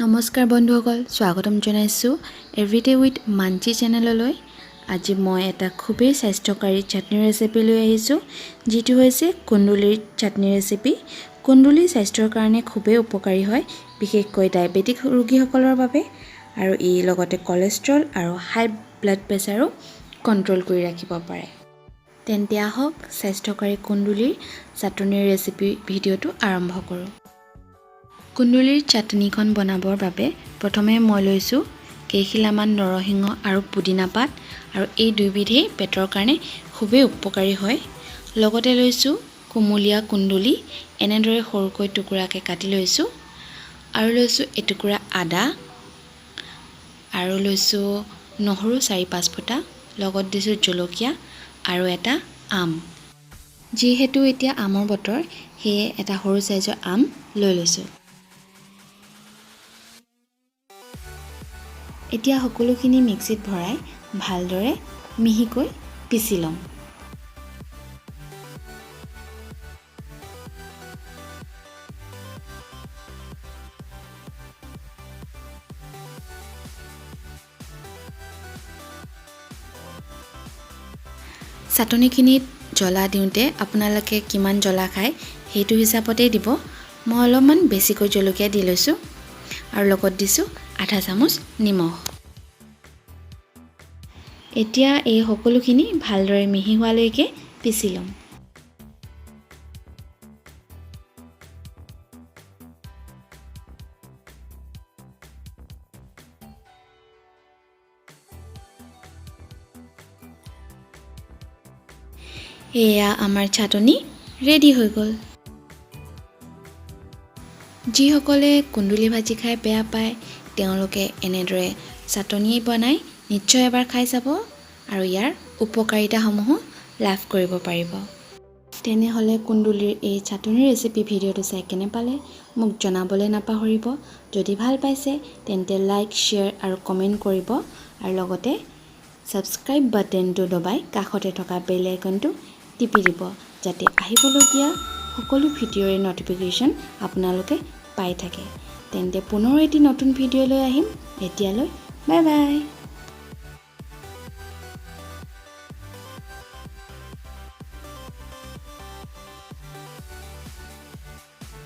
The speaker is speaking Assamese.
নমস্কাৰ বন্ধুসকল, স্বাগতম জনাইছো এভৰিডে উইথ মাঞ্চি চেনেললৈ। আজি মই এটা খুবেই স্বাস্থ্যকাৰী চাটনি ৰেচিপি লৈ আহিছো, যেটো হৈছে কুন্দুলিৰ চাটনি ৰেচিপি। কুন্দুলি স্বাস্থ্যৰ কাৰণে খুবেই উপকাৰী হয়, বিশেষকৈ ডায়াবেটিক ৰোগীসকলৰ বাবে, আৰু ই লগতে কোলেষ্ট্ৰল আৰু হাই ব্লাড প্ৰেছাৰো কন্ট্ৰোল কৰি ৰাখিব পাৰে। তেন্তে আহক স্বাস্থ্যকাৰী কুন্দুলিৰ চাটনিৰ ৰেচিপি ভিডিঅ'টো আৰম্ভ কৰোঁ। কুন্দুলিৰ চাটনিখন বনাবৰ বাবে প্ৰথমে মই লৈছো কেইখিলামান নৰসিংহ আৰু পুদিনা পাত, আৰু এই দুইবিধেই পেটৰ কাৰণে খুবেই উপকাৰী হয়। লগতে লৈছো কুমলীয়া কুন্দুলি, এনেদৰে সৰুকৈ টুকুৰাকৈ কাটি লৈছো, আৰু লৈছো এটুকুৰা আদা, আৰু লৈছো নহৰু 4-5 ফুটা, লগত দিছো জলকীয়া আৰু এটা আম। যিহেতু এতিয়া আমৰ বতৰ, সেয়ে এটা সৰু সাইজৰ আম লৈ লৈছো। এতিয়া সকলোখিনি মিক্সিত ভৰাই ভালদৰে মিহিকৈ পিচি লম। চাটনিখিনিত জ্বলা দিওঁতে আপোনালোকে কিমান জ্বলা খায় সেইটো হিচাপতেই দিব। মই অলপমান বেছিকৈ জলকীয়া দি লৈছো, আৰু লগত দিছো আধা চামুচ নিমখ। এতিয়া এই সকলোখিনি ভালদৰে মিহি হোৱালৈকে পিচি লম। এয়া আমাৰ চাটনি ৰেডি হৈ গ'ল। যিসকলে কুন্দুলি ভাজি খাই বেয়া পায়, তেওঁলোকে এনেদৰে চাটনি বনাই নিশ্চয় এবাৰ খাই চাব, আৰু ইয়াৰ উপকাৰিতাসমূহো লাভ কৰিব পাৰিব। তেনেহ'লে কুন্দুলিৰ এই চাটনি ৰেচিপি ভিডিঅ'টো চাই কেনে পালে মোক জনাবলৈ নাপাহৰিব। যদি ভাল পাইছে তেন্তে লাইক, শ্বেয়াৰ আৰু কমেণ্ট কৰিব, আৰু লগতে ছাবস্ক্ৰাইব বাটনটো দবাই কাষতে থকা বেল আইকনটো টিপি দিব, যাতে আহিবলগীয়া সকলো ভিডিঅ'ৰ নটিফিকেশ্যন আপোনালোকে পাই থাকে। তেন্তে পুনৰ এটি নতুন ভিডিঅ' লৈ আহিম। এতিয়ালৈ বাই বাই।